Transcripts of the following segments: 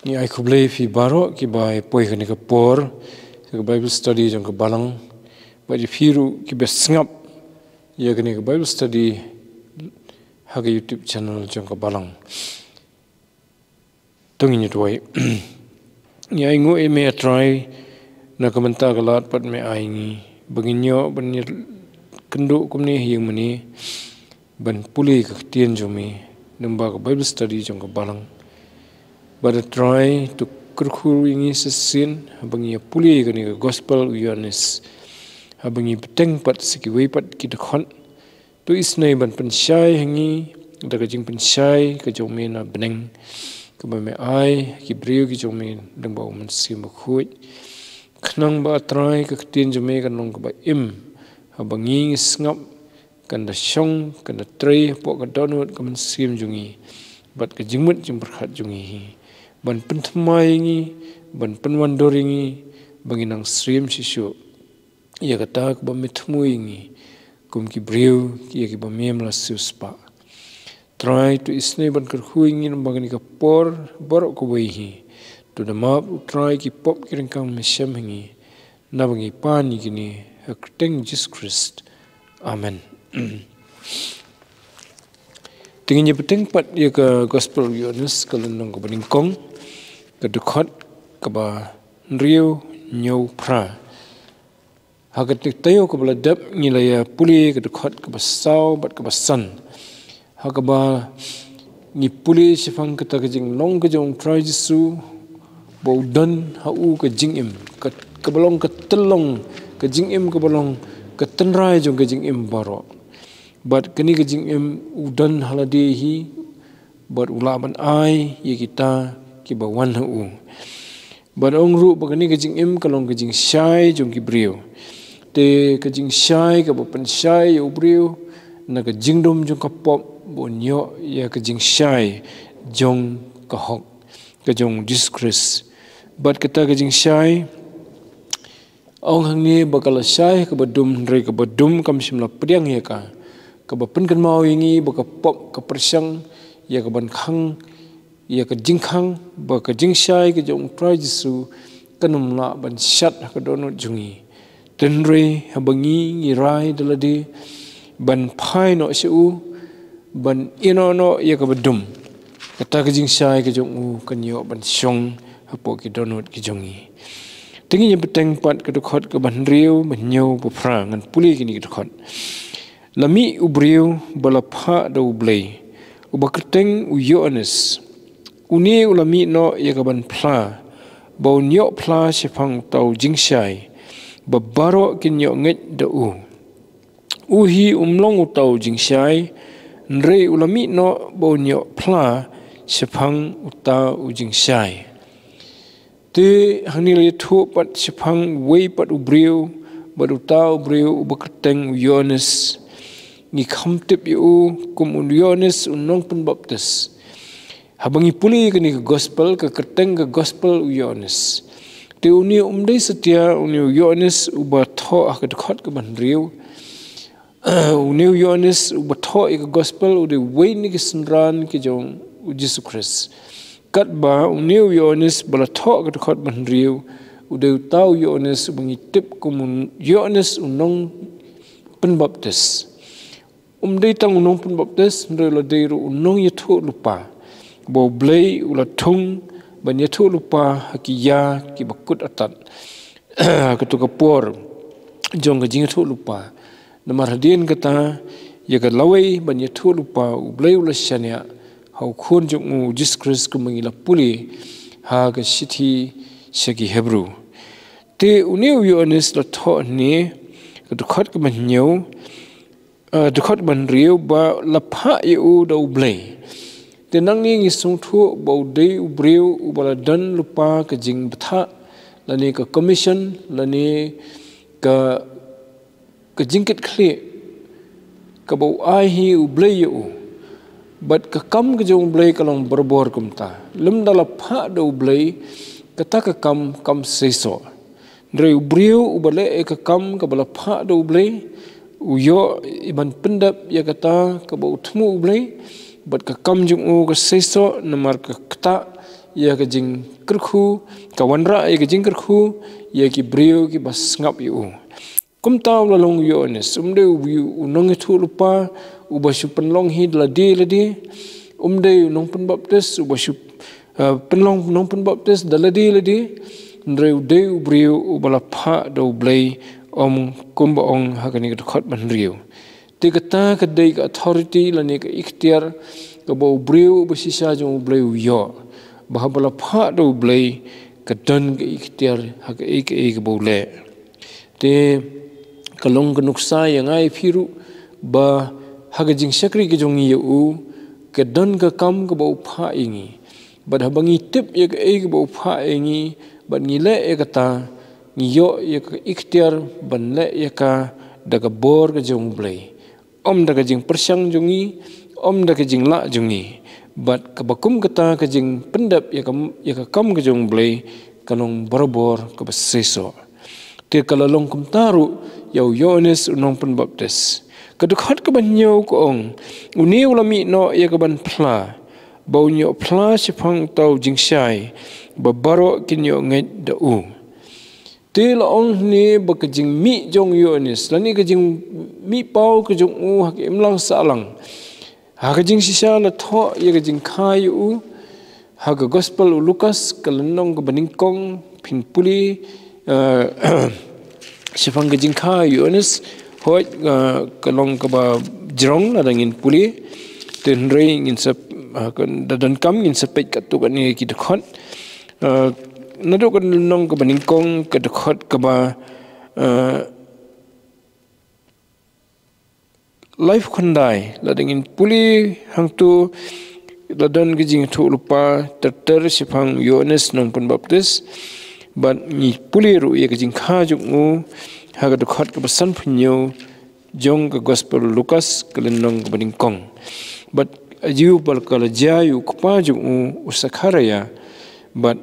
Ni ai BLEI fi baroh ki bai poi kani ka por ke Bible study jong ke Balang ba di firu ki besngap ya kani ke Bible study ha ke YouTube channel jong ke Balang tungin tuai ni ai ngo e me try na komenta galat pat me ai ngi baginyo ban kendo kumni hing mani ban puli ka tien jomi namba ka Bible study jong ka Balang but try to Kyrkhu ingi sesin abangi puli ka ni ka gospel Ioannis abangi Pdeng pat sikiwei pat ki khot tu isnai ban pynshai hangi da ka jing pynshai ka jomi na Pdeng ka ba me ai ki briew ki jomi dang ba man sim ba khoi khnang ba try ka tien jomi ka nong ka ba abangi ngap kan da shong kan da trei po ka donut ka man sim jungi bat ka jingmut jing berkhat jungi ban pentmai ngi ban penwandori ngi banginang stream Shisha ia kata ka ba mitmui ngi kum ki briew ki ba mem la suspa try to isne ban Kyrkhu ngi bangani ka por baroh ko wei to the map try ki pop ki ringkang mesem ngi na bangi pan ni gini Pdeng Jesus Christ amen. Tingin Pdeng pat ia ke gospel Ioannis kalau nong ke beningkong ke khot ke ba briew nogphla hagat tayo ke beladap ngilaya puli ke khot ke basau bat ke basan hagaba ni puli sifang kata ke jing long ke jong try jisu bau dan hau ke jingim ke belong ke telong ke jingim ke belong ke tenrai jong ke jingim baroh but kini ke jingim udan haladehi but ulaban ai ye kita ki bawan hu but ongru bagani ke jingim kalong ke Jingshai jong ki briew te ke Jingshai ke pynshai u briew na ke jingdom jong ka pop bonyo ya ke Jingshai jong ka hok ke jong disgrace but kata ke Jingshai ong hangi bakal syai ke badum re ke badum kam simla Pdeng ya ka ke bapen kan mau ingi baka pop ke persyang ya ke ban khang ya ke jingkhang ba ke Jingshai ke jong pra Jesu kanumla ban syat ke donut jungi tenre habangi ngirai dalade ban phai no su ban inono ya ke badum kata ke Jingshai ke jong u kanyo ban syong hapo ki donut ki jongi tingin yang Pdeng pat ke khot ke ban briew menyo pufra ngan puli kini ke khot lami u briew bala pha do BLEI u baketeng u Ioannis uni ulami no ya ke ban phla bau nyok phla sifang tau Jingshai baroh kinyo nget da u hi umlong utau Jingshai nre ulami no bau nyok phla sifang utau Jingshai te hanil itu pat sifang wei pat u briew baru tahu briew u baketeng Ioannis ni khamtip yu kum Ioannis Nongpynbaptis habangi puli kini ke gospel ke keteng ke gospel Ioannis te uni umdai setia uni Ioannis u batho ke khot ke ban briew uni Ioannis u batho ke gospel u de wei ni ke senran ke jong Jesus Christ kat ba uniu Ioannis bala thok ke khot ban briew ude tau Ioannis bangi tip kumun Ioannis Nongpynbaptis dei tang Nongpynbaptis ndre la deiru nong yetho lupa bo BLEI ula thung ban yetho lupa hakiya ki bakut atat ketu kapor jong ke jing tho lupa namar hadin kata ya ke lawai ban yetho lupa BLEI ula syania hau khun jong Jesus Christ ku mangila puli ha ke sithi segi Hebrew te uniu Ioannis la tho ni ke khot ke ban nyau khot ban briew ba la pha yu do BLEI te nang ni ngisung thu bau dei u briew u bala dan lupa ke jing batha la ni ka commission la ni ka jingkit khle ka bau ai hi u BLEI yu but ka kam ke jong BLEI kalong berbor kumta lem dala pha do BLEI kata ka kam seso ndre u briew u bale ka kam ka bala pha do BLEI u yo iban pendap ya kata ka bau thmu BLEI but ka kam jong u ka seso namar ka kata ya ke jing Kyrkhu kawanra ya ke jing Kyrkhu ya ki briew ki bas ngap yu kum taw la long Ioannis umde unong itu lupa ubasyu penlong hi ladi umde Nongpynbaptis ubasyu penlong Nongpynbaptis ladi ndreu de briew ubala pha do BLEI om kumba ong hakani khot ban riu ti kata ka dei ka authority la ne ka ikhtiar ka bo briew ba Shisha jong BLEI yo ba bala pha do BLEI ka don ka ikhtiar hak ek bo le te kalong ka nuksa yang ai phiru ba hak Jingshai ka jong yu ka don ka kam ka bo pha ingi ba habangi tip ya ka ek bo pha ingi ba ngile e kata ngiyo ya ka ikhtiar ban le ya ka daga bor ka jong BLEI om daga jing persyang jongi om daga jing la jongi bat ka bakum kata ka jing pendap ya ka kam ka jong BLEI kanong barabor ka baseso te kalalong kum taru yau Ioannis Nongpynbaptis kadukhat ka banyo ko ong uni ulami no ya ka ban phla bau nyo phla si Phang tau Jingshai ba baroh kinyo ngai da u te la ong ni ba ka jing mi jong Ioannis la ni ka jing mi pau ka jong u hak imlang salang ha ka jing Shisha la tho ya ka jing khai u ha ka gospel u Lukas ka lanong ka baningkong phin puli si Phang ka jing khai Ioannis hoi ka long ka ba jong la dangin puli ten rei ngin sa dadan kam ngin sa pet ka tu ka ni ki khot nado ka nong ka baningkong ka khot ka ba life khandai la dangin puli hang tu ladan ka jing thu lupa ter si Phang Ioannis Nongpynbaptis ban ni puli ru ye ka jing kha jung u ha ka khot ka basan phunyo jong ka gospel Lukas ka lenong ka baningkong but ayu bal kala jayu kpa jung u usakharaya but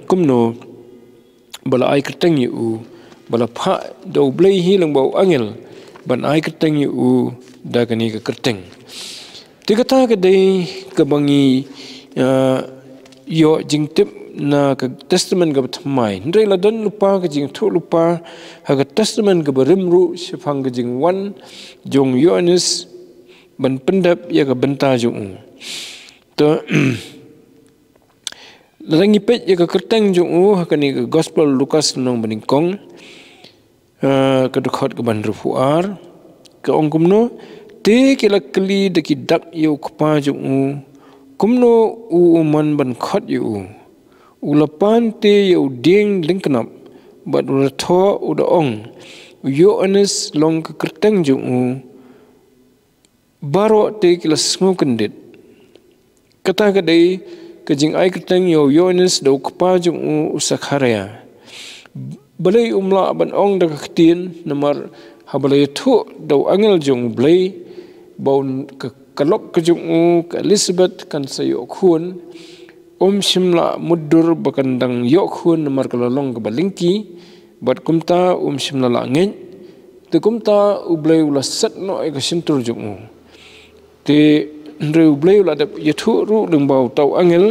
kumno bala ai kerteng yu bala pha do BLEI hi lang bau angel ban ai kerteng yu da kani ka kerteng ti kata ka dei ka bangi yo jingtip na ka testament ka thamai ndrei la don lupa ka jing thu lupa ha ka testament ka barimru si Phang ka jing wan jong Ioannis ban pendap ya ka bynta jong to langi pet ya ka kerteng jong u hakani ka gospel Lukas nong baningkong ka khot ka ban rufuar ka ongkumno te kila kli de ki dak yo kpa jong u kumno u man ban khot yu ulapan te yo ding lingknap bat ura tho uda ong Ioannis long ka kerteng jong u baroh te kila sngu kendit kata ka dei ka jing ai kerteng yo Ioannis do kpa jong u usakharaya BLEI umla ban ong da ktin namar habalay thu do angel jong BLEI bau ka kalok ka jong u ka Elizabeth kan sayo khun shimla mudur bakandang yo khun namar kalalong ka balingki bat kumta shimla la ngeng te kumta u BLEI ula sat no ai ka sintur jong u te ndreu BLEI ula da yathu ru ding bau tau angel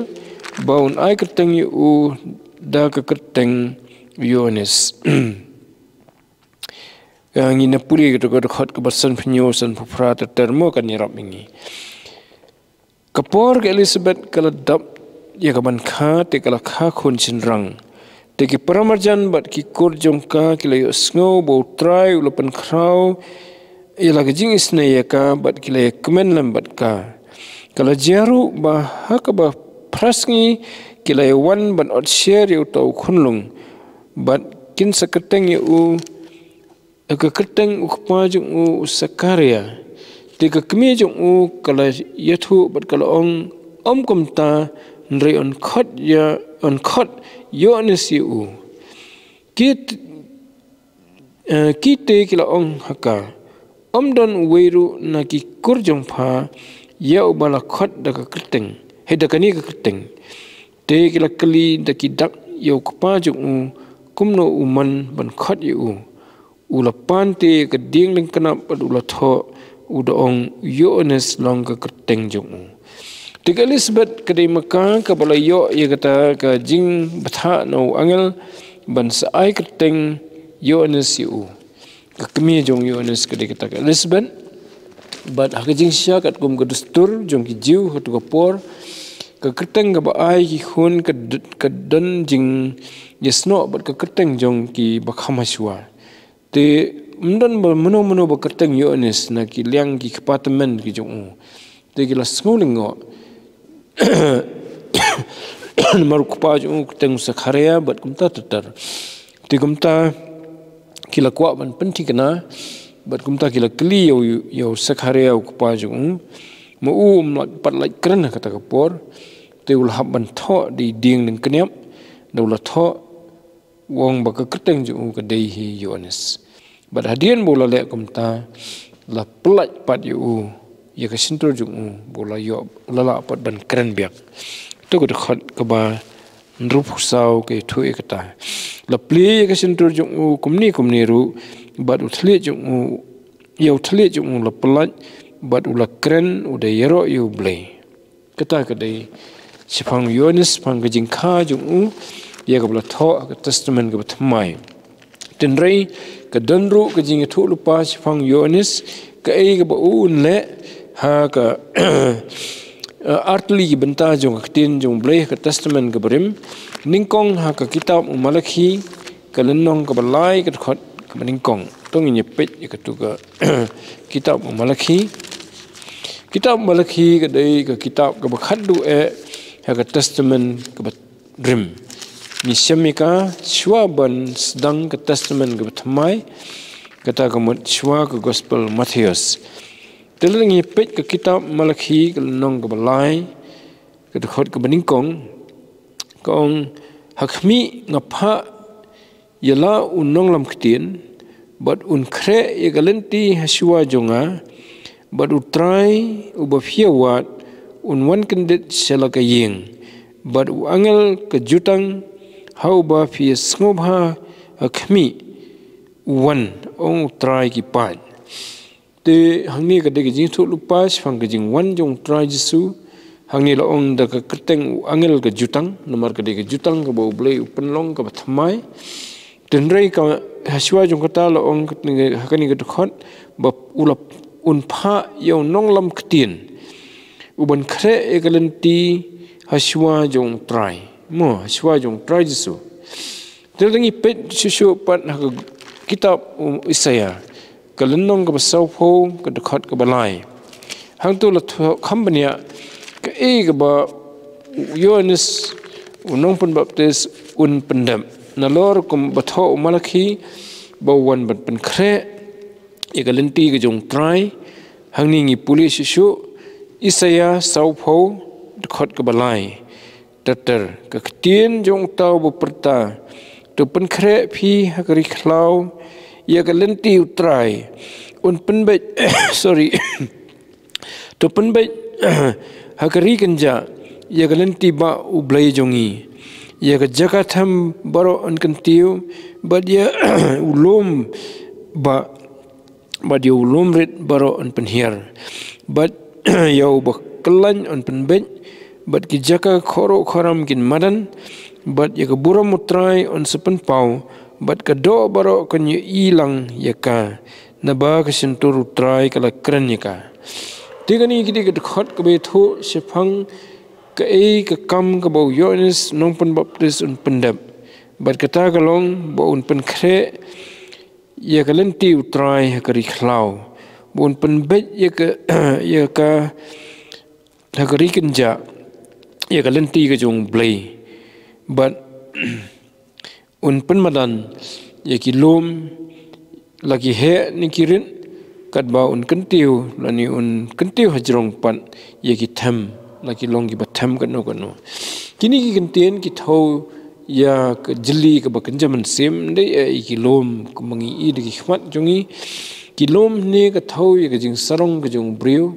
bau ai kerteng yu da ka kerteng Ioannis yang ina puli ka khot ka basan phnyo san phra ta termo kan nirap ingi kapor ka Elizabeth kala dap ya ka ban kha te kala kha khun chin rang te ki paramarjan bat ki kur jongka ki la sngo bo trai ulapan khrau ya la jing isne ya ka bat ki la komen lam bat ka kala jaru ba haka ba prasngi ki la wan ban ot share yu tau khunlung bat kin sakateng yu ka kerteng ukpa jung u sakarya te ka kmi jung u kala yathu bat kala ong komta ndrei on khot Ioannis yu kite kila ong haka don weiru na ki kurjong pha ya ubala khot da ka kerteng he da kani ka kerteng te kila kali da ki dak yo kpa jung u kumno uman ban khot yu ulapan te ka ding ling kana pad ula tho uda ong Ioannis long ka kerteng jong Tiga Elizabeth kedai Mekah ke balayo ia kata ke jing betha no angel ban saai keteng Ioannis yu. Ke kemi jong Ioannis kedai kata ke Elizabeth bat hak Jingshai kat kum ke dustur jong ki jiu hatu kapor ke keteng ke baai ki hun ke dan jing yesno bat ke keteng jong ki bakhamaswa. Te mdan meno ba keteng Ioannis na ki liang ki apartment ki jong. Te ki la sngolinggo maru kupa jong keteng sakharia bat kumta tetar. Te kumta kila kwa ban penting kena bat kumta kila kli yo sakharia kupa jong mu pat like kren kata kapor te ul haban tho di ding ning keniap daula tho wong ba keteng jong ke dei hi Ioannis bat hadian bola le kumta la pelaj pat yu ya ka sintur jong bola yo lala pat ban kren biak to ko khot ka ba nrup sau ke thu ekata la ple ka sintur jong kumni ru bat uthli jong yo thli jong la pelaj bat ula kren uda yero yu BLEI kata ka dei sipang Ioannis pang ka Jingshai jong ya ka bla tho ka testament ka thamai tenrei ka danru ka jing thu lupa sipang Ioannis ka ei ka ba un le ha ka artli bynta jong aktin jong BLEI ka testament ka brim ningkong ha ka kitab Malakhi ka lenong ka balai ka khot ka ningkong tong nyepet ka tu ka kitab Malakhi ka dei ka kitab ka bakhadu ha ka testament ka brim ni semika shwaban sedang ka testament ka thamai kata ka mot shwa ka gospel Matthews teleng nyepet ka kitab Malakhi ka nong ka balai ka khot ka ningkong kong hakmi ngapha yala unong lam ktin bat un khre ye galenti haswa jonga bat utrai ubafiawat un wan kendit selaka yeng bat u angel ke jutang hau ba fi sngewbha hakmi wan ong utrai ki pat te hangni ka de jing thu lupas phang ka jing wan jong trai jisu hangni la ong da ka keteng angel ka jutang nomor ka de jutang ka bo BLEI upenlong ka thamai tenrei ka haswa jong kata la ong hakani ka khot ba ulap unpha yo nonglam ktin uban khre egalenti haswa jong trai mo haswa jong trai jisu telengi pet shishu pat kitab Isaiah kalenong ka basau pho ka khot ka balai hang tu la khambania ka e ka ba Ioannis Nongpynbaptis un pendam nalor kum batho Malakhi ba wan ban pen khre e galenti ka jong trai hangni ngi pulis shu Isaiah sau pho khot ka balai tatar ka ktien jong tau beperta tu pen khre phi hakari khlau ya galenti utrai un penbet sorry tu penbet hakari kenja ya galenti ba u BLEI jongi ya ka jaka Tham baroh an kentiu bad ya ulum ba dia ulum rit baroh an penhiar bad ya ba kelan an penbet bad ki jaka khoro kharam kin madan bad ya ka buram utrai an sepen pau bad ka do baroh kan ya ilang ya ka naba ka sentur utrai kala kren ya ka tigani kidi ka khot ka be thu sipang ka e ka kam ka bo Ioannis Nongpynbaptis un pendap bad kata kalong bo un pen khre ya ka lenti utrai ka ri khlau bo un pen bet ya ka ka ri kenja ya ka lenti ka jong BLEI bad un pen madan ya ki lom lagi he ni kirin kat ba un kentiu lani un kentiu hajrong pat ya ki Tham lagi long ki batham kan no kini ki kentien ki thau ya ka jeli ka bakanjaman sem de ki lom ko mangi i de ki khmat jongi ki lom ne ka thau ya ka jing sarong ka jong briew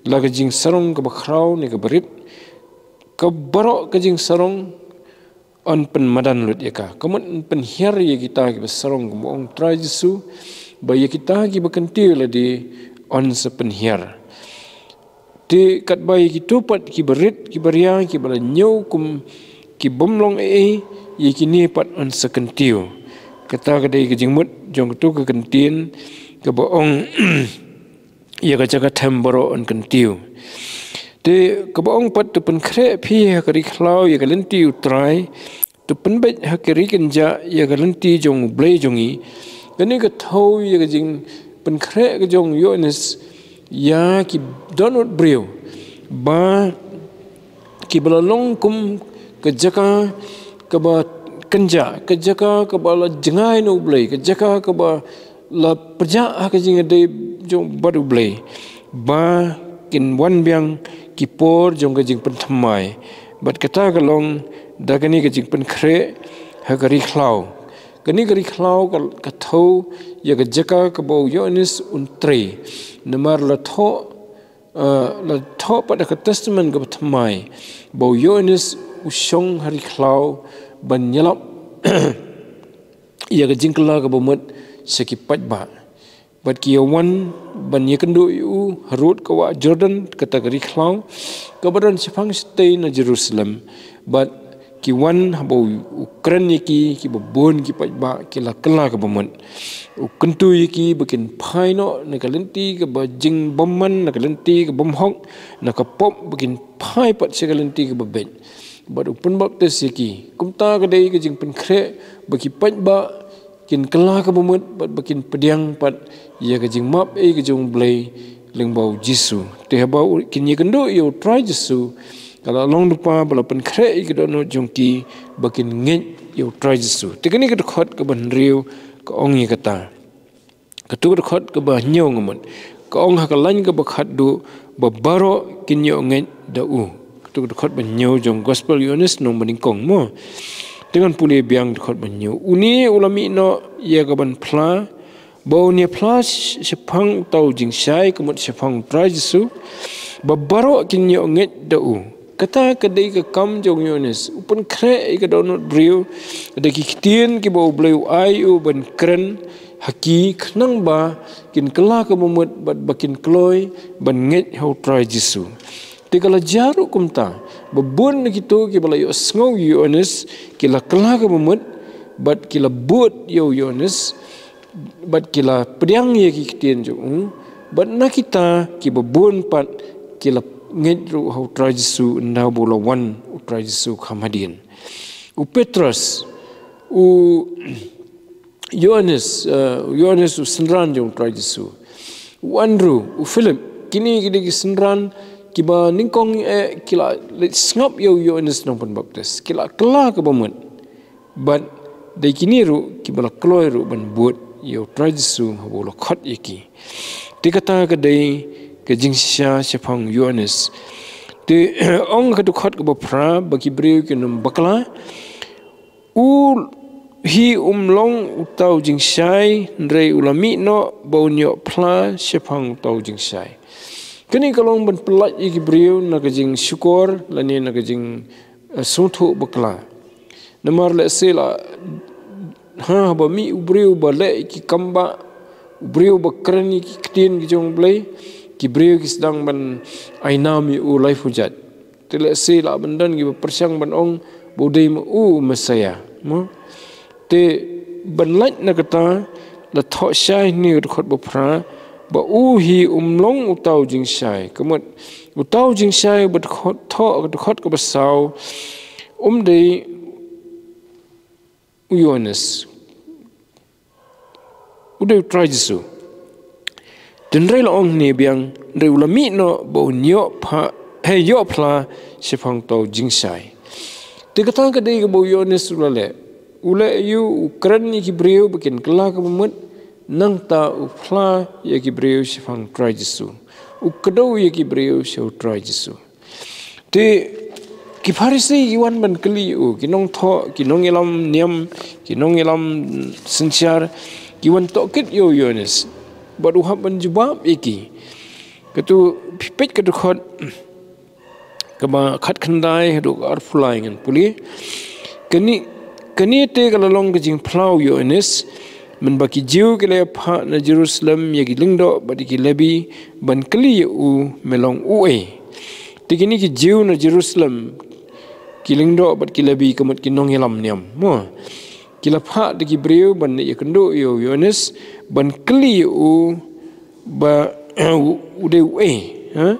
la ka jing sarong ka bakhrau ne ka barit ka baroh ka jing sarong on pen madan lut ya ka kamun pen hiar ya kita ki sarong ko ong trai jisu ba ya kita ki bakanti la di on se pen hiar Ti kat bai ki tupat ki berit ki bariang ki bala nyau kum ki bomlong ye ki ni pat on sekentiu. Kata kadai ke jingmut jong tu ke kentin ke boong ye ka jaga Tham baroh on kentiu. Ti ke boong pat tu pen kre phi ha kari khlau ye ka lenti utrai tu pen bet ha kari kenja ye ka lenti jong BLEI jongi. Kani ke thau ye ka jing pen kre ke jong Ioannis ya ki donut briew ba ki balalong kum ke jaka ke ba kenja ke jaka ke ba la jengai no BLEI ke jaka ke ba la perja ke jing de jong baru BLEI ba kin wan biang ki por jong ke jing pen thamai bat kata kalong da kani ke jing pen kre ha kari khlau kani kari khlau ka thau ya ke jaka ke ba Ioannis untre namar la tho pada ke testament ke thamai ba Ioannis usong hari khlau ban nyalap ya ke jingkla ke bomut sekipat ba bat ki wan ban yekendu yu harut ke wa Jordan kata kari khlau ke badan Phang stay na Jerusalem bat ki wan habo Ukraine ki babon ki pat ba ki la kala ke bomut kentu ki bikin phaino na kalenti ke bajing bomman na kalenti ke bomhok na ka pop bikin phai pat se kalenti ke babet bat Nongpynbaptis ki kumta ke dei ke jing pen kre baki pat ba kin kala ke bomut bat bikin Pdeng pat ya ke jing map ke jong BLEI leng bau Jisu te haba kin ye kendo yo try Jisu kalau long lupa bala pen kre ke dono jongki bakin nget yo try Jisu te kani ke khot ke ban riu ke ong ye kata ketu ke khot ke ba nyau ngamut ke ong ha ka lan ke ba khat du ba baroh kin yo nget da u ketu ke khot ban nyau jong gospel Ioannis nong kong mo dengan puli biang khot ban nyau uni ulami no ye ke ban phla bau ni phla Phang tau Jingshai kemut Phang try Jisu ba baroh kin yo nget da u kata kadai ke kam jong Ioannis upun kre ke donut briew de ki kitien ki bau BLEI ban kren haki khnang ba kin kala ke momot bat bakin kloi ban nget how try Jisu te kala jaru kumta babun gitu ki bala yo sngau Ioannis ki la kala ke momot bat ki la but yo Ioannis bat ki la Pdeng ye ki kitien jong bat na kita ki babun pat ki la nget ru how try Jisu na bola wan try Jisu khamadin u Petrus u Ioannis u senran jong try Jisu u Andrew u Philip kini ki senran ki ba ningkong kila ngap yo Ioannis Nongpynbaptis kila kala ke bomut but dai kini ru ki bala kloi ru ban but yo try Jisu bola khot iki dikata ke dai ke Jingshai Phang Ioannis te ong ke khot ke bapra bagi briew ke nom bakla u hi umlong utau Jingshai ndrei ulami no baunyo phla Phang tau Jingshai kini kalong ban pelat iki briew na ke jing syukur lani na ke jing suthu bakla namar le sela ha ba mi briew ba le ki kamba briew ba krani ki ktin ki jong BLEI ki briew ki sedang ban ainam u life hujat tele se la bandan ki persyang ban ong bodai mu mesaya mo te ban lait na kata la tho shai ni khot ba phra ba u hi umlong utau Jingshai kemut utau Jingshai bat khot tho khot ka basau dei Ioannis udai try Jisu dan rei la ong ni biang rei ulami no bo nyo pha he yo phla Phang tau Jingshai te kata ka dei bo Ioannis ule yu ukran ni ki briew bikin kala ka mut nang ta u phla ye ki briew Phang try Jisu u kado ye ki briew show try Jisu te ki Pharisee iwan ban kali u kinong tho kinong elam niam kinong elam sinsiar kiwan tokit yo Ioannis baru haban jawab iki ketu pipet ketu khot kama khat khandai hadu arfulai ngan puli kani te kalalong ke jing phlau Ioannis men baki jiu ke le pha na Jerusalem ye ki lingdo badi ki lebi ban kli u melong u Tigini ki Jew na Jerusalem kilingdo bat kilabi kamat kinong yalam niam mo kila pha de ki briew ban ye kendo yo Ioannis ban kli u ba ude we ha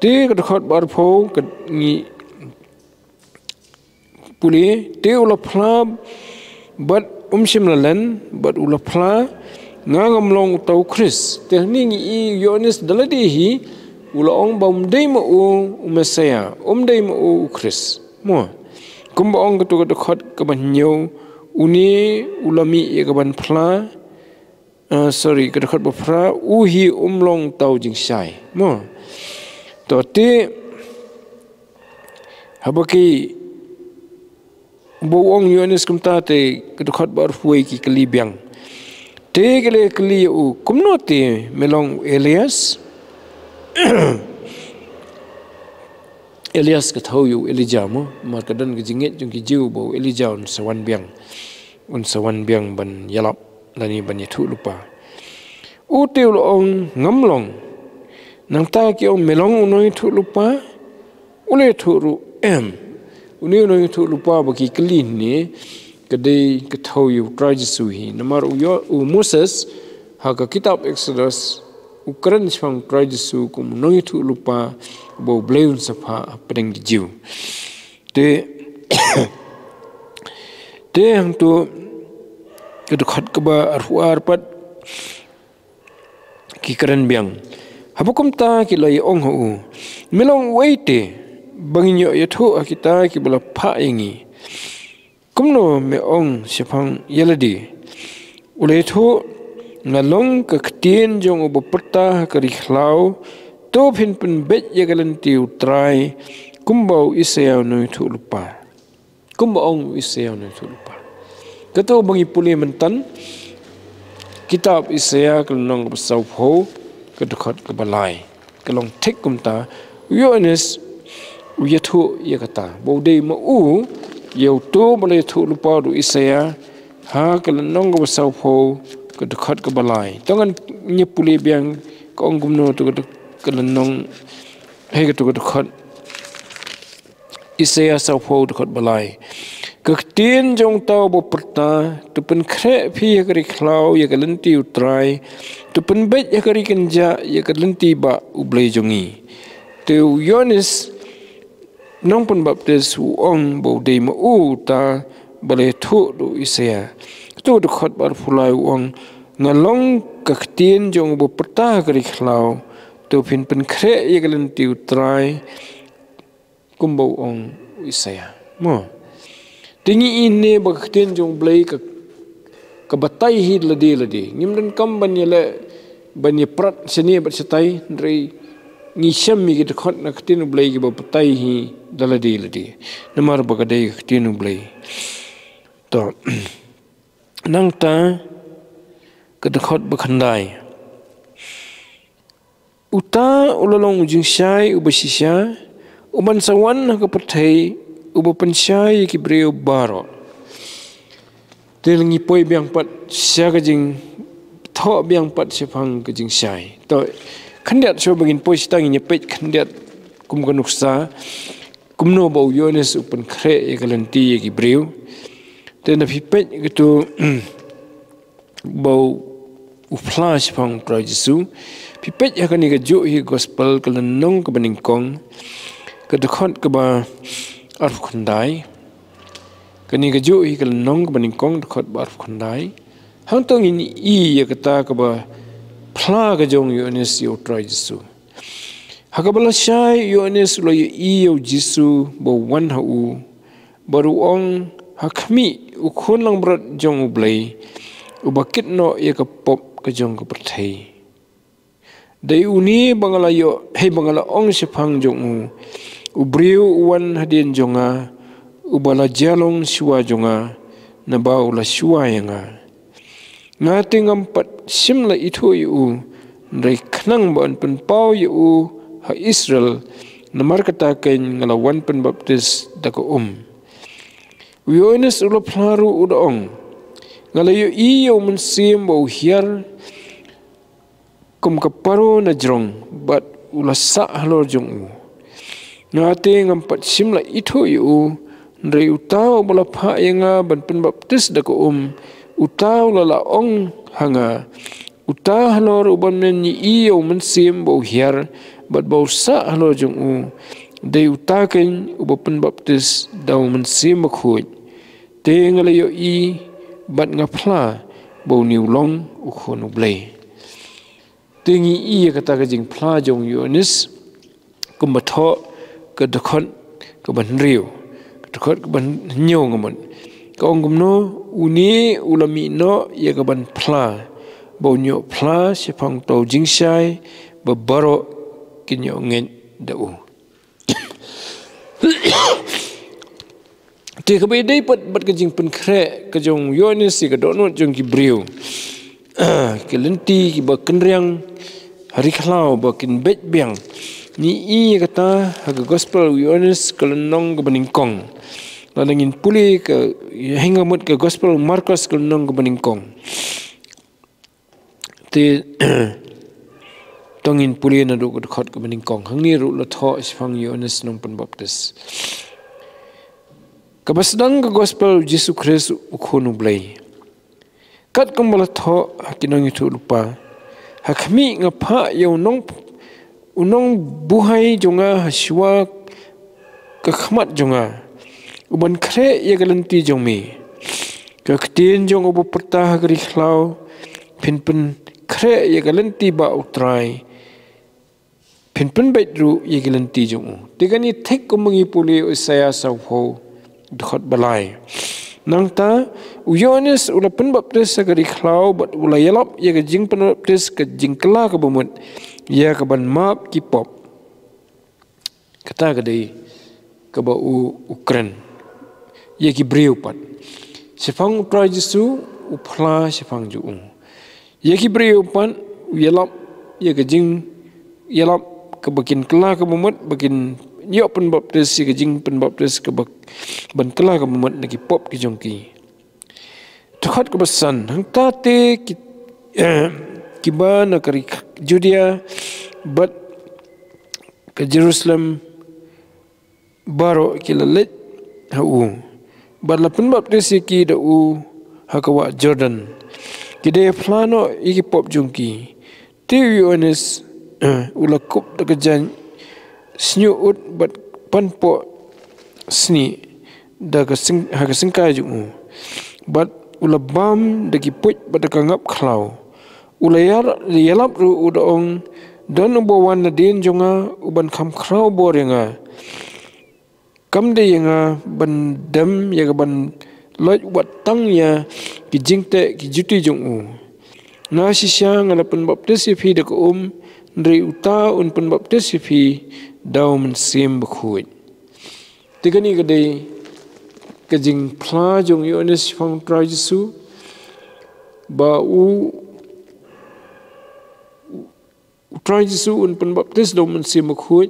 te ka khot bar pho ka ni puli te ula phla bat shim lalan bat ula phla ngam long tau Chris te ni Ioannis daladi hi ula ong bam dei ma u Messiah dei ma u Chris mo kum ba ong to ka khot ka ban nyo uni ulami ye ka ban phla sorry ka khot ba phra u hi long tau Jingshai mo to te habaki bo ong Ioannis kum ta te ka khot ba fuai ki kali biang te kele kali u kum no te melong Elias Elias ka thau yu Elijah mo mar ka dan ka jingit jung ki jiu bo Elijah on sawan biang ban yalap lani ban yathu lupa u te lo ong ngamlong nang ta ki ong melong unoi thu lupa ule thu ru uni unoi thu lupa ba ki klin ni ka dei ka thau yu Jesu hi namar u Moses ha ka kitab Exodus Ukraine Phang Jesu kum noi thu lupa bo BLEI sapha Pdeng jiu te hang tu ka khot ka ba arhuar pat ki kran biang habukum ta ki lai ong ho melong weite bangin yo yathu akita ki bala pha ingi kumno me ong siphang yeladi ule thu ngalong ka ktien jong obo perta kari khlau to phin bet yagalan tiu trai kumbau isaya no thu lupa kumbau ong isaya no thu lupa kato bangi puli mentan kitab isaya kalong besau pho kadukhat ka balai kalong thik kumta Ioannis uyathu yakata bode ma u yau to bale thu lupa du isaya ha kalong besau pho kadukhat ka balai tangan nyepuli biang ka ongumno to kalanong he to kadukhat isaya sau pho kadukhat balai kaktin jong tau bo perta tu pen khre phi yakari khlau yakalanti utrai tu pen bet yakari kenja yakalanti ba ublei jongi te Ioannis Nongpynbaptis ong bo dei ma u ta bale thu du isaya tu du khot bar phulai ong ngalong kaktin jong bo perta kari khlau tu phin pen khre yakalanti utrai kumbo ong isaya mo tingi ini baktin jong BLEI ka batai hi ladi ngimdan kam banye prat seni bat setai ndrei ngi shim mi git khot na ktin BLEI ki batai hi ladi namar bakadai ktin BLEI to nang ta ka khot bakhandai uta ulalong Jingshai Shisha uban sawan ka pathai ubo pynshai ki briew baroh telingi poi biang pat sia ka jing tho biang pat siphang ka Jingshai to khandiat so bagin poi stang ni pet khandiat kum ka nuksa kumno bo Ioannis upan khre ekalanti ki briew te na phi pet gitu bo ufla siphang Jesu phi pet yakani ka ju hi gospel kalan nong ka baningkong ka dakhot ka ba arf khandai kani ka ju hi kal nong baning kong khot arf khandai hang tong in ya kata ka ba phla ka jong Ioannis yo try Jesu hakabala shai Ioannis lo yo Jesu bo wan ha u baru ong hakmi u khon lang brat jong BLEI u bakit no ya ka pop ka jong ka prathai dai uni bangala yo he bangala ong siphang jong u briew wan hadin jonga ubala jalong shua jonga na ba ula shua yanga nga tingam pat simla ithu yu ndai khnang ban pen pau yu ha Israel na markata ken ngala Nongpynbaptis da ko Ioannis ula phlaru udong ngala yu iyo munsim bo hiar kum kaparo na jrong bat ula sa halor jong ngate ngampat shim la itu yu ndrei utau bala pha yanga ban pynbaptis da ko utau la ong hanga uta halor uban men ni iyo men sim bo hiar bat bo sa halor jong de uta ken uba pynbaptis daw men sim khot te ngala yo i bat ngaphla bo niulong u khonu blei tingi i kata ka jing phla jong Ioannis kumbatho ka dakhon ka ban riu ka dakhon ka ban nyong ngamon ka ongumno uni ulami no ya ka ban phla bo nyo phla se phang to Jingshai ba baroh kinyo ngen dau te ka be dei pat bat ka jing pen khre ka jong Ioannis ka do no jong ki briew ke lenti ki ba kenriang hari khlau ba kin bet biang ni i kata ha gospel Ioannis kalnong ka baningkong lalangin puli ka hingamut ka gospel Markus kalnong ka baningkong te tongin puli na do ka khot ka baningkong hangni ru la tho Phang Ioannis Nongpynbaptis kabasdang ka gospel Jesus Christ ukhonu blei kat kambala tho hakinang itu lupa hakmi ngapa yo unong buhai jonga haswa ka khmat jonga uban khre ye galanti jongmi ka ktin jong obo perta gri khlau pin khre ye galanti ba utrai pin bedru ye galanti jong tigani thek kumangi puli saya sawho khot BLEI nangta Ioannis ula pynbaptis ka ri khlau bat ula yalap ye ka jing pynbaptis ka jingkla ka bumut ya ka ban map ki pop kata ka dei ka ba ukran ye ki briew pat se phang utrai Jesu uphla se phang ju ye ki briew pat yalap ye ka jing yalap ka bakin kla ka bumut bakin yo pynbaptis ye ka jing pynbaptis ka ban kla ka bumut lagi pop ki jongki tukhat ka basan hangta te ki ba na kari Judea bat ke Jerusalem baroh ki lalit hau bat la pynbaptis ki da hakawa Jordan kide plano iki pop jongki te Ioannis ula kup da kejan snyuut bat panpo sni da ka singkai ju bat ula bam da ki put bat ka ngap khlau ula yalap ru udong don ubo wan na din jonga uban kham khrau borenga kam de yanga ban dam ya ban loj wat tang ya ki jingte ki juti jong na Shisha ngala pynbaptis fi da ko ndri uta pynbaptis fi daw men sim khot tigani gade ka jing phla jong Ioannis phang trai Jesu ba trai Jesu pynbaptis daw men sim khot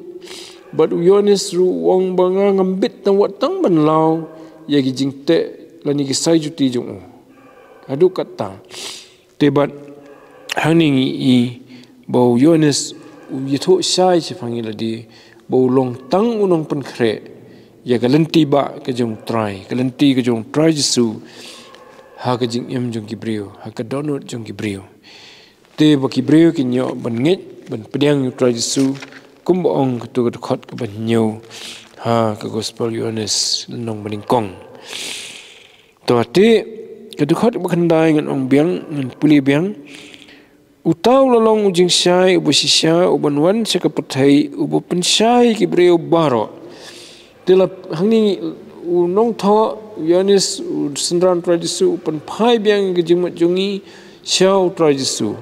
but Ioannis ru wong banga ngambit tang watang ban law ya gi jingte lani ki sai juti jong adu kata tebat haning i bo Ioannis yitho sai se phangi ladi bo long tang unong pen khre ya galanti ba ka jong try galanti ka jong try Jesu ha ka jing em jong ki briew ha ka donut jong ki briew te ba ki briew ki nyo ban nget ban Pdeng yu try Jesu kum ba ong tu ka khot ka ban nyo ha ka gospel Ioannis nong baningkong to ate ka du khot ba khandai ngan ong biang ngan puli biang utau lalong Jingshai ubu Shisha uban wan se ka pathai ubu pynshai ki briew baroh tela hangni nong tho Ioannis sendran trai Jesu upan phai biang ki jingmat jongi shau trai Jesu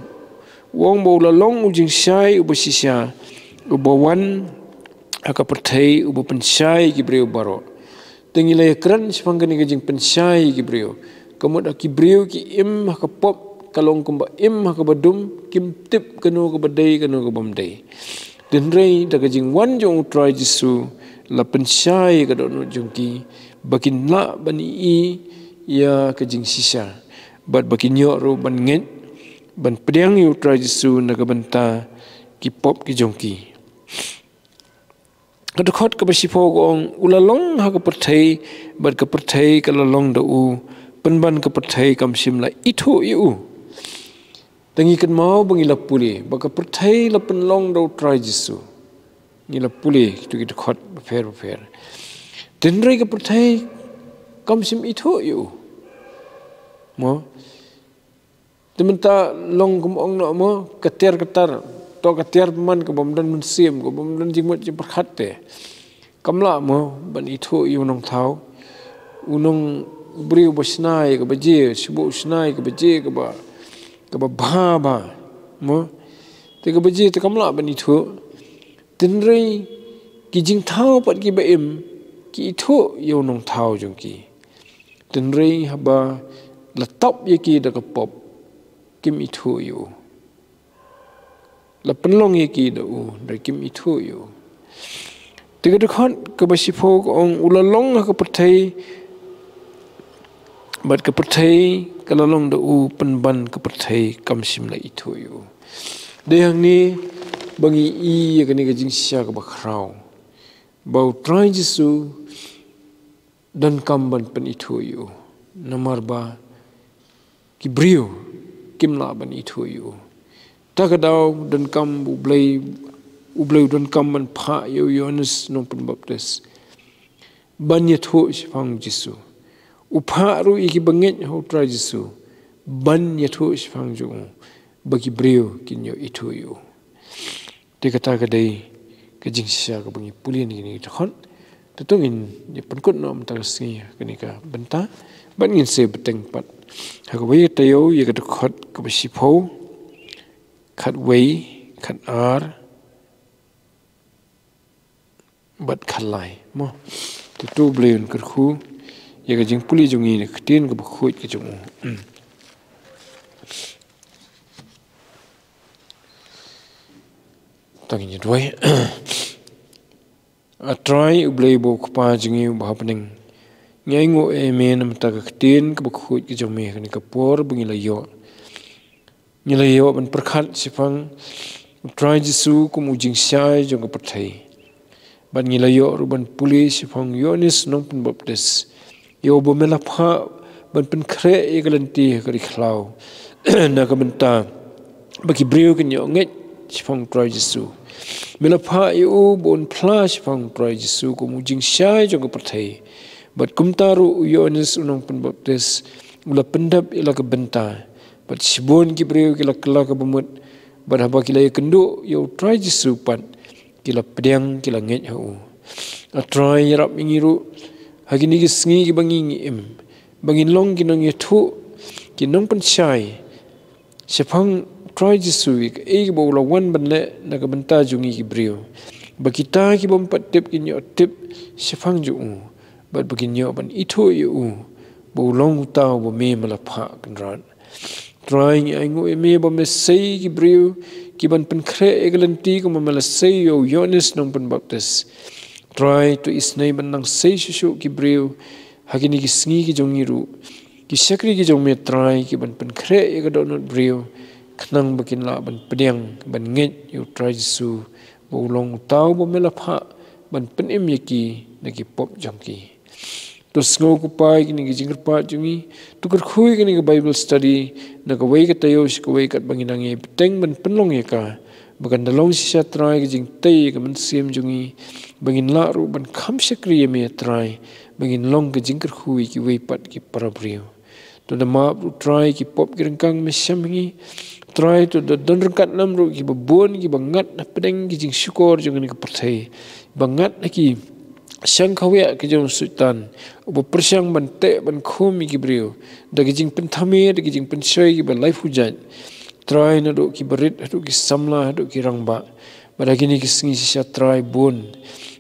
wong bo lalong Jingshai ubu Shisha ubu wan aka pathai ubu pynshai ki briew baroh tengilai kran sipangani ki jing pynshai ki briew kamut ki briew ki im ka pop kalong kumba im ka badum kim tip kanu ka badai kanu ka bamdai denrei da ka jing wan jong trai Jesu la pynshai ka do no jongki bakin la bani i ya ka jing Shisha bat bakin yo ro ban nget ban Pdeng yu trai Jesu na ka banta ki pop ki jongki Kada khot ka basipo gong ulalong ha ka perthai bat ka perthai ka lalong da u penban ka perthai kam shim la ithu yu tangi kan mau bangila puli ba ka perthai la penlong da try jisu ni la puli tu kita khot fair tenrai ka perthai kam shim ithu yu mo tementa long kum ong no mo kater to kater man ka bom dan mun sim ko bom dan jingmot ji perkhat te kamla mo ban ithu yu nong thau unong briew bosnai ka baje sibu snai ka baje ka ba ba mo te ka baje te kamla ban ithu tenrei ki jing thau pat ki ba im ki ithu yu nong thau jong ki tenrei haba la top ye ki da ka pop kim ithu yu la penlong ye ki da u da kim ithu yu tiga de khon ka basipho ong ulalong ka perthai bat ka perthai ka lalong da u penban ka perthai kam sim la ithu yu de hang ni bangi i ka ni ka jingsha ka bakhrau bau try jisu dan kamban pen ithu yu namar ba ki briew kim la ban ithu yu takadaw dan kam ublay dan kam man pha Ioannis Nongpynbaptis ban yatho Phang jisu upha ru iki banget ho tra jisu ban yatho Phang jo bagi briew kinyo ithu yu te kata kadai ka Jingshai ka bangi pulien ni khon tutungin ye pankut nom tar singi kani ka bynta ban ngin se beteng pat ha ka bai tayo ye ka khot ka basipho khat wei khat ar bat khalai mo tu BLEI Kyrkhu ye ka jing puli jongi ne khtin ka khoi ka jong tangi doi a try BLEI bo khpa jingi ba Pdeng ngai ngo e men am ta ka khtin ka khoi ka jong me ka por bungi la yo Nilayo ban perkhat sifang try jisu kum Jingshai jong ka perthai ban nilayo ruban puli sifang Ioannis Nongpynbaptis yo bo mela pha ban pen khre e galanti ka ri khlau na ka bynta baki briew kin yo nget sifang try jisu mela pha yo bon phla sifang try jisu kum Jingshai jong ka perthai bat kumtaru Ioannis Nongpynbaptis ula pendap ila ka bynta bat sibon ki briew kila kala ka bumut bat haba kila ye kendu yo try jisu pat kila Pdeng kila nget hu a try rap ingiru hagini ki sngi ki bangi im bangin long ki nong ye thu ki nong pynshai sefang try jisu e bo la wan ban le na ka bynta jungi ki briew bakita ki bom pat tip ki nyo tip sefang ju bat bagin yo ban ithu yu bo long taw bo me mala pha kan ran trying aingo me bo me sei ki briew ki ban pen khre egalanti ko mala sei yo Ioannis Nongpynbaptis try to isnai ban nang sei shu ki briew hagini ki sngi ki jongi ru ki sakri ki jong me try ki ban pen khre egadon briew khnang bakin la ban Pdeng ban nget yo try jisu bo long taw bo mela pha ban pen em yaki naki pop jangki to sngewbha kini ki jingpa jungi to Kyrkhu kini ki Bible study na ka wei ka tayo si ka wei kat banginang e Pdeng ban penlong ye ka bagan dalong Shisha try ki jing tay ka man sim jungi bangin la ru ban kham sakri me try bangin long ka jing Kyrkhu ki wei pat ki parabriu to the map ru try ki pop ki rengkang me shamngi try to the don rengkat nam ru ki babon ki bangat na Pdeng ki jing syukor jungi ka perthai bangat na ki Syang kawya ke jong sultan ubo persyang ban te ban khumi ki briew da ki jing penthame da ki jing pynshai ki ban life hujan try na do ki berit do ki samla do ki rangba pada kini ki sngi Shisha try bon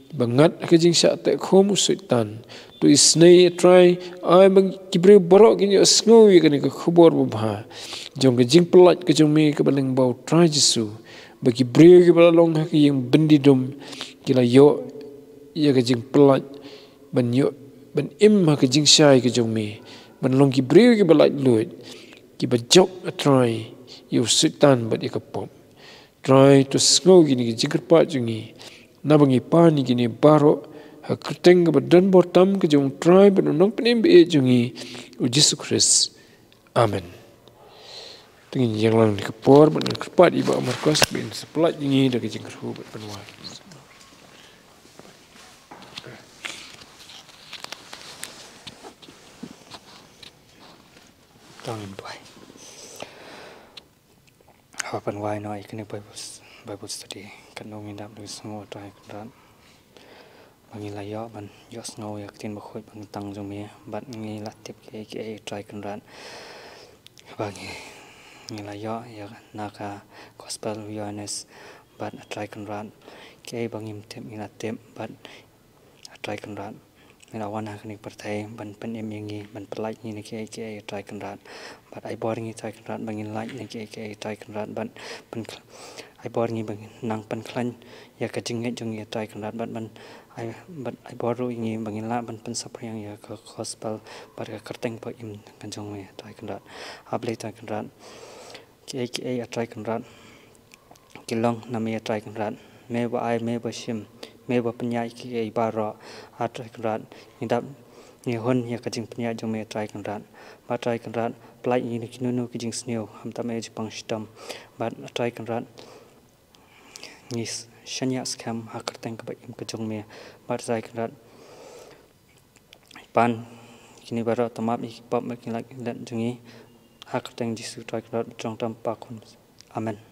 bangat ke jing sya te khom sultan to isnai try ai bang ki briew baroh ki yo sngo ye kani ka khubor bha jong ke jing pelat ke jong me ke baleng bau try jisu bagi briew ki balong ha ki yang bendidum kila yo ia ka jing pelat ban yo ban im ha ka Jingshai ka jong me ban long ki briew ki balat lut ki ba jok a try yo sultan bat ka pop try to snow gini ki jingpa jungi nabangi pani gini baroh hakreteng badan bortam ke jong tribe nongpynbaptis jongi Jesus Christ. Amen. Tingin yang lang di kapor ban kepat iba markos bin sepelat jingi dari Kyrkhu benua. Tangin tuai. Hapan wai noi kini Bible study kan dong indap dari semua tuai kan. Bangi layak ban jos ngau yak tin bakhoi bang tang jumi bat ngi latip ke try kan ran. Bangi ngi layak ya naka gospel Ioannis bat try kan ran ke bangim tem ngi latip bat try kan ran. Melawan nak ni pertai ban pen emingi ban pelai ni ke try kan ran. Bat ai boring try kan ran bangi like ni ke try kan ran ban pen ai boring bang nang pen klan ya ka jinget jong ya try kan ran ban ai baroh ini bangila ban pen sapriang ya ke gospel bar ka kerteng pa im kan jong me try kan rat able try kan rat ke try kan rat kilong na me try kan rat me ba ai me ba shim me ba pynshai ke baroh try kan rat indap ni hon ya ka jing pynshai jong me try kan rat ba try kan rat plai ni kinunu ki jing sneu ham ta me pang stam ba try kan rat nis shanya scam hakerteng ka im ka jong me bar sai kan pan kini baroh tamap ik pop makin lak dan jongi hakerteng jisu try kan jong tam pa kun. Amen.